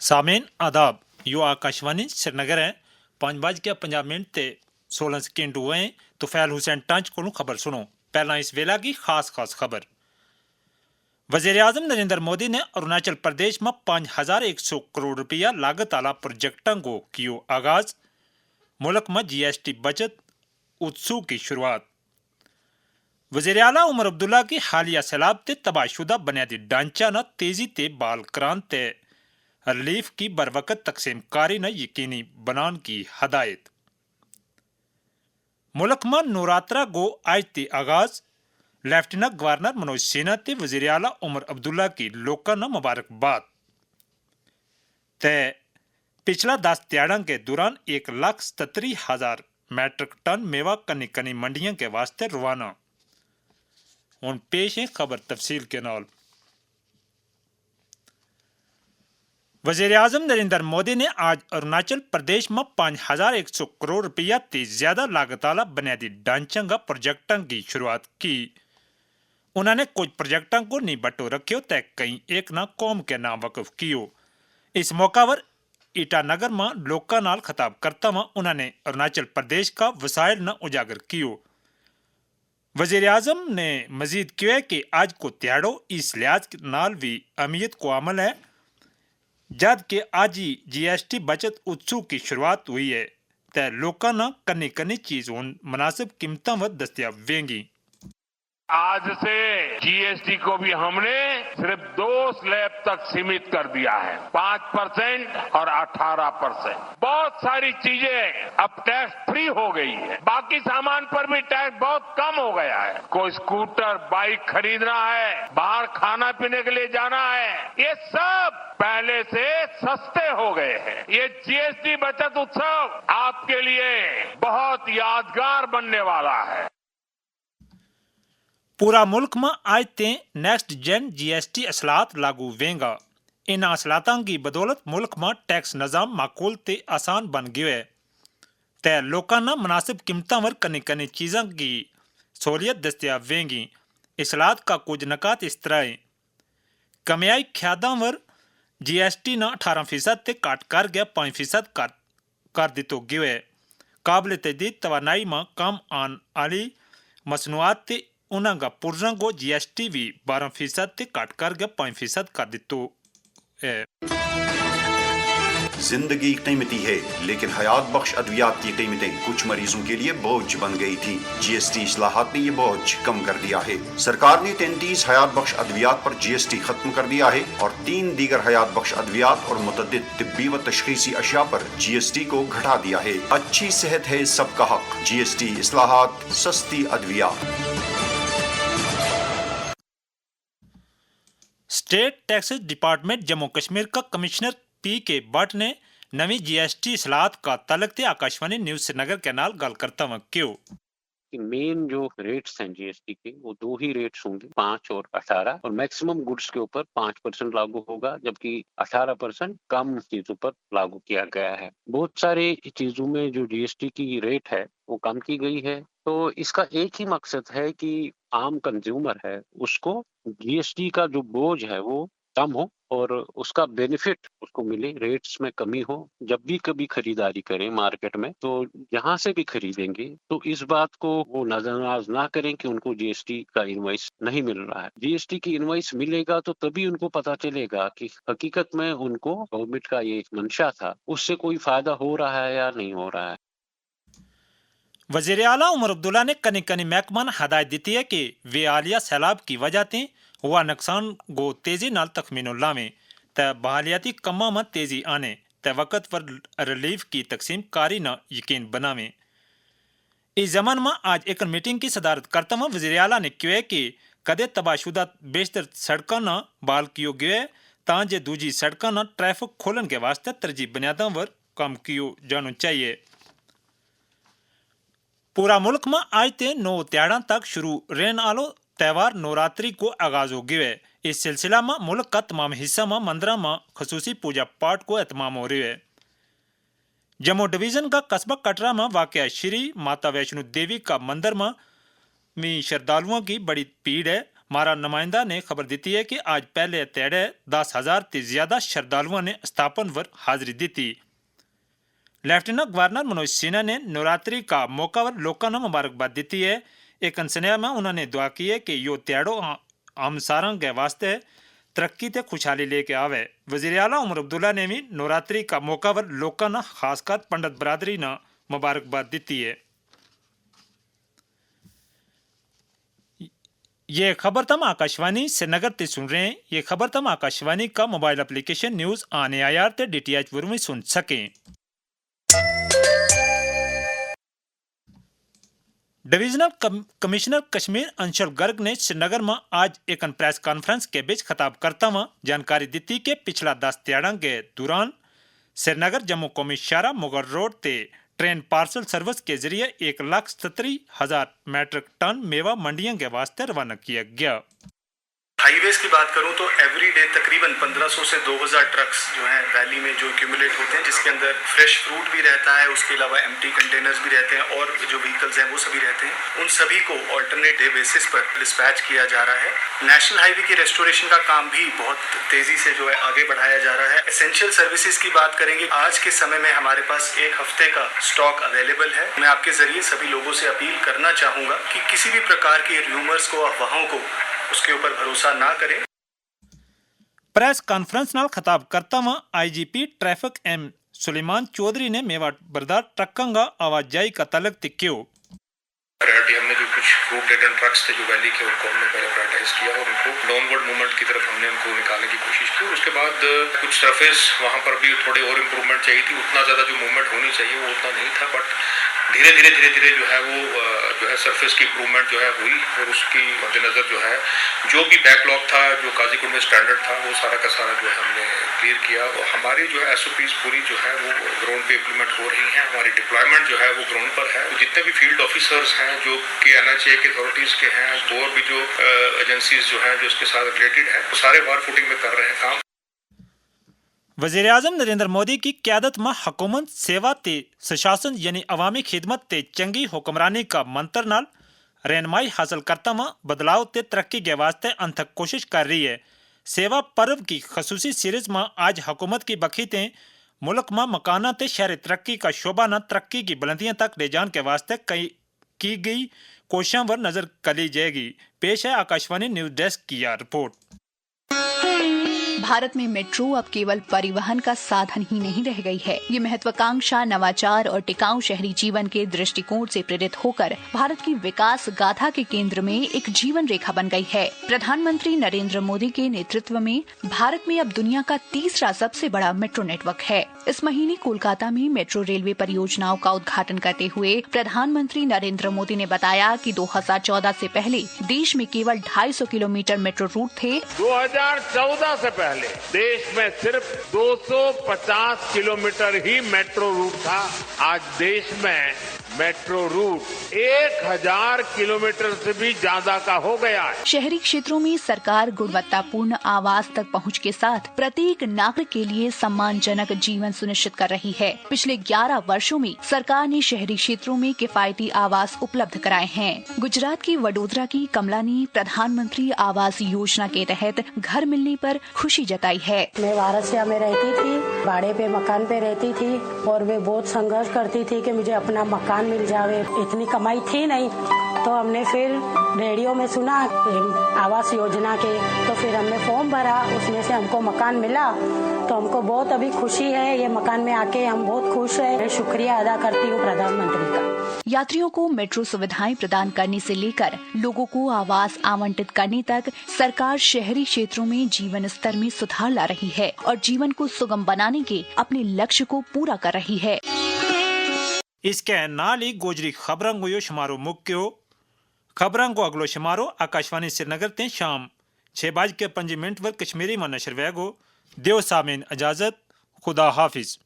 सामेन आदाब यो आकाशवाणी श्रीनगर है 5:50 ते 16 सेकेंड हुए हैं तो फैल हुसैन टंच को खबर सुनो। पहला इस वेला की खास खबर। वजीर आजम नरेंद्र मोदी ने अरुणाचल प्रदेश में 5,100 करोड़ रुपया लागत वाला प्रोजेक्टों को कियो आगाज। मुल्क में GST बचत उत्सव की शुरुआत। वजीर आला उमर अब्दुल्ला की हालिया सैलाब ते तबाहशुदा बुनियादी ढांचा न तेजी ते बाल क्रांत ते रिलीफ की बरवकत तकसीम कारी न यकीनी बनान की हदायत। मुल्क में नवरात्रा गो आज ते आगाज। लेफ्टिनेंट गवर्नर मनोज सिन्हा ते वजीर आला उमर अब्दुल्ला की लोका न मुबारकबाद। ते पिछला 10 त्याड़ों के दौरान 1,77,000 मैट्रिक टन मेवा कनी कनी मंडियों के वास्ते रवाना। उन पेश है खबर तफसील के नाल। वजीर आजम नरेंद्र मोदी ने आज अरुणाचल प्रदेश में 5,100 करोड़ रुपया से ज्यादा लागत वाला बुनियादी ढांचा का प्रोजेक्टों की शुरुआत की। उन्होंने कुछ प्रोजेक्टों को निबटो रखियो तय कई एक ना कौम के नाम वकफ कियो। इस मौका पर ईटानगर में लोका नाल खिताब करता हुआ उन्होंने अरुणाचल प्रदेश का वसाइल न उजागर कियो। वजीर आजम ने मजीद किया कि आज को त्याड़ो इस लिहाज नाल भी अहमियत को अमल है जद कि आज ही GST बचत उत्सव की शुरुआत हुई है तो लोगों ने कन्नी कन्नी चीज मुनासिब कीमतों व दस्तियाब वेंगी। आज से GST को भी हमने सिर्फ 2 स्लैब तक सीमित कर दिया है, 5% और 18%। बहुत सारी चीजें अब टैक्स फ्री हो गई है। बाकी सामान पर भी टैक्स बहुत कम हो गया है। कोई स्कूटर बाइक खरीदना है, बाहर खाना पीने के लिए जाना है, ये सब पहले से सस्ते हो गए हैं। ये GST बचत उत्सव आपके लिए बहुत यादगार बनने वाला है। पूरा मुल्क में आज ते नेक्स्ट जेन GST असलात लागू वेंगा। इन असलातों की बदौलत मुल्क में टैक्स निजाम माकूल ते आसान बन गयो है ते लोगों ने मुनासिब कीमतों पर कनी कनी चीज़ों की सहूलियत दस्तियाब वेंगी। असलात का कुछ नकात इस तरह है। कमाई ख्यादों पर GST न 18% ते काट कर गया 5% कर दितो गयो है। काबिल तजदीद तवानाई में कम आन आली मसनूआत ते उन्होंने पुरजों को GST भी 12% ते काट कर गया 5% कर दितो है। जिंदगी कीमती है लेकिन हयात बख्श अद्वियात की कीमतें कुछ मरीजों के लिए बोझ बन गई थी। GST इस्लाहात ने ये बोझ कम कर दिया है। सरकार ने 33 हयात बख्श अद्वियात पर GST खत्म कर दिया है और 3 दीगर हयात बख्श अद्वियात और मुतद्दिद तिब्बी व तशखीसी अशिया पर GST को घटा दिया है। अच्छी सेहत है सबका हक। GST इस्लाहात, सस्ती अद्वियात। State taxes department Jammu Kashmir का कमिश्नर PK भट्ट ने नवी GST असलात का तलक थे आकाशवाणी न्यूज श्रीनगर के नाल गल करता हुआ क्यों कि मेन जो रेट्स हैं GST के वो 2 ही रेट्स होंगे, 5 और 18, और मैक्सिमम गुड्स के ऊपर 5% लागू होगा जबकि 18% कम चीजों पर लागू किया गया है। बहुत सारी चीजों में जो GST की रेट है वो कम की गई है। तो इसका एक ही मकसद है कि आम कंज्यूमर है उसको GST का जो बोझ है वो कम हो और उसका बेनिफिट उसको मिले, रेट्स में कमी हो। जब भी कभी खरीदारी करें मार्केट में तो जहां से भी खरीदेंगे तो इस बात को वो नजरअंदाज ना करें कि उनको GST का इनवॉइस नहीं मिल रहा है। GST की इनवॉइस मिलेगा तो तभी उनको पता चलेगा कि हकीकत में उनको गवर्नमेंट का ये मंशा था उससे कोई फायदा हो रहा है या नहीं हो रहा है। वजीर आला उमर अब्दुल्ला ने कनी कनी महकमा ने हदायत दी है कि वे आलिया सैलाब की वजह से हुआ नुकसान को तेजी नाल तखमीनो लावें त बहालियाती कम्मा में तेजी आने त वक्त पर रिलीफ की तकसीम कारी न यकीन बनावें। इस जमान में आज एक मीटिंग की सदारत करता हुआ वजीर आला ने कहा कि कदे तबाहशुदा बेशतर सड़कों न बाल कियो गयो ताजे दूजी सड़कों न ट्रैफिक खोलन के वास्ते तरजीह बुनियादों पर काम कियो जाना चाहिए। पूरा मुल्क में आज ते 9 त्याड़ा तक शुरू रहने वालो त्यौहार नवरात्रि को आगाज हो गया है। इस सिलसिला में मुल्क का तमाम हिस्सा में मंदिर में खसूसी पूजा पाठ को एहतमाम हो रही है। जम्मू डिवीजन का कस्बा कटरा में वाक़ श्री माता वैष्णो देवी का मंदिर में श्रद्धालुओं की बड़ी भीड़ है। हमारा नुमाइंदा ने खबर दी है कि आज पहले तेड़े 10,000 से ज्यादा श्रद्धालुओं ने स्थापन पर हाजिरी दी थी। लेफ्टिनेंट गवर्नर मनोज सिन्हा ने नवरात्रि का मौका पर लोगों ने मुबारकबाद दी है। एक स्नेह में उन्होंने दुआ की है कि यो त्याड़ो हम सारा के वास्ते तरक्की ते खुशहाली लेके आवे। वजीर आला उमर अब्दुल्ला ने भी नवरात्रि का मौका पर लोगों ने खासकर पंडित बरादरी ने मुबारकबाद दी है। ये खबर तम आकाशवाणी श्रीनगर ते सुन रहे हैं। ये खबर तम आकाशवाणी का मोबाइल एप्लीकेशन न्यूज आने आयार ते DTH वुर में सुन सकें। डिविजनल कमिश्नर कश्मीर अंशुल गर्ग ने श्रीनगर में आज एक प्रेस कॉन्फ्रेंस के बीच खिताब करता हुआ जानकारी दी थी कि पिछला 10 दिहाड़ा के दौरान श्रीनगर जम्मू कौमी शाहरा मुगल रोड ते ट्रेन पार्सल सर्विस के जरिए 1,70,000 मीट्रिक टन मेवा मंडियों के वास्ते रवाना किया गया। हाईवेज की बात करूं तो एवरी डे तकरीबन 1500 से 2000 ट्रक्स जो हैं वैली में जो एक्यूमुलेट होते हैं, जिसके अंदर फ्रेश फ्रूट भी रहता है, उसके अलावा एम्प्टी कंटेनर्स भी रहते हैं और जो व्हीकल्स हैं वो सभी रहते हैं। उन सभी को ऑल्टरनेट डे बेसिस पर डिस्पैच किया जा रहा है। नेशनल हाईवे के रेस्टोरेशन का काम भी बहुत तेजी से जो है आगे बढ़ाया जा रहा है। एसेंशियल सर्विसेज की बात करेंगे, आज के समय में हमारे पास 1 हफ्ते का स्टॉक अवेलेबल है। मैं आपके जरिए सभी लोगों से अपील करना चाहूंगा कि किसी भी प्रकार के र्यूमर्स को, अफवाहों को उसके ऊपर भरोसा ना करें। प्रेस कॉन्फ्रेंस नाल खिताब करता हुआ IGP traffic M Suleman Chaudhry ने मेवा बरदार ट्रकों का आवाजाही का तलब क्यों। प्रायोरिटी हमने जो कुछ फ्रूट लेडन ट्रक्स थे जो वैली के, उनको हमने पहले प्रायोरिटाइज किया और उनको डाउनवर्ड मूवमेंट की तरफ हमने उनको निकालने की कोशिश की। उसके बाद कुछ सरफेस वहाँ पर भी थोड़े और इम्प्रूवमेंट चाहिए थी। उतना ज़्यादा जो मूवमेंट होनी चाहिए वो उतना नहीं था, बट धीरे धीरे जो है वो जो है सरफेस की इम्प्रूवमेंट जो है हुई और उसकी मद्देनज़र जो है जो भी बैकलॉग था, जो काजीकुंड में स्टैंडर्ड था, वो सारा का सारा जो है हमने क्लियर किया। और हमारी जो है SOPs पूरी जो है वो ग्राउंड पे इम्प्लीमेंट हो रही हैं। हमारी डिप्लॉयमेंट जो है वो ग्राउंड पर है। जितने भी फील्ड ऑफिसर्स हैं जो कि NHA के अथॉरिटीज़ के हैं और भी जो एजेंसीज जो हैं जो इसके साथ रिलेटेड है, वो सारे वार फुटिंग में कर रहे हैं काम। वज़ीर आज़म नरेंद्र मोदी की क़यादत में हुकूमत सेवा ते सुशासन यानी अवामी खिदमत ते चंगी हुक्मरानी का मंत्र नाल रहनुमाई हासिल करता हुआ बदलाव ते तरक्की के वास्ते अनथक कोशिश कर रही है। सेवा पर्व की खसूसी सीरीज में आज हुकूमत की बखीतें मुल्क में मकाना ते शहरी तरक्की का शोबा न तरक्की की बुलंदियों तक ले जाने के वास्ते की गई कोशिशों पर नजर कली जाएगी। पेश है आकाशवाणी न्यूज डेस्क की यह रिपोर्ट। भारत में मेट्रो अब केवल परिवहन का साधन ही नहीं रह गई है। ये महत्वाकांक्षा, नवाचार और टिकाऊ शहरी जीवन के दृष्टिकोण से प्रेरित होकर भारत की विकास गाथा के केंद्र में एक जीवन रेखा बन गई है। प्रधानमंत्री नरेंद्र मोदी के नेतृत्व में भारत में अब दुनिया का तीसरा सबसे बड़ा मेट्रो नेटवर्क है। इस महीने कोलकाता में मेट्रो रेलवे परियोजनाओं का उद्घाटन करते हुए प्रधानमंत्री नरेंद्र मोदी ने बताया कि 2014 से पहले देश में केवल 250 किलोमीटर मेट्रो रूट थे। 2014 से पहले देश में सिर्फ 250 किलोमीटर ही मेट्रो रूट था। आज देश में मेट्रो रूट 1000 किलोमीटर से भी ज्यादा का हो गया है। शहरी क्षेत्रों में सरकार गुणवत्तापूर्ण आवास तक पहुंच के साथ प्रत्येक नागरिक के लिए सम्मानजनक जीवन सुनिश्चित कर रही है। पिछले 11 वर्षों में सरकार ने शहरी क्षेत्रों में किफायती आवास उपलब्ध कराए हैं। गुजरात की वडोदरा की कमला ने प्रधानमंत्री आवास योजना के तहत घर मिलने पर खुशी जताई है। मैं वारासिया में रहती थी, भाड़े पे मकान पे रहती थी और मैं बहुत संघर्ष करती थी कि मुझे अपना मकान मिल जावे। इतनी कमाई थी नहीं, तो हमने फिर रेडियो में सुना आवास योजना के, तो फिर हमने फॉर्म भरा, उसमें से हमको मकान मिला। तो हमको बहुत अभी खुशी है, ये मकान में आके हम बहुत खुश है। मैं शुक्रिया अदा करती हूँ प्रधानमंत्री का। यात्रियों को मेट्रो सुविधाएं प्रदान करने से लेकर लोगों को आवास आवंटित करने तक सरकार शहरी क्षेत्रों में जीवन स्तर में सुधार ला रही है और जीवन को सुगम बनाने के अपने लक्ष्य को पूरा कर रही है। इसके नाल ही गोजरी खबरों को यो शुमारो मुक्यो खबरों को अगलो शुमारो आकाशवाणी श्रीनगर ते शाम 6:05 पर कश्मीरी में नशर वेगो। देव सामीन इजाजत, खुदा हाफिज।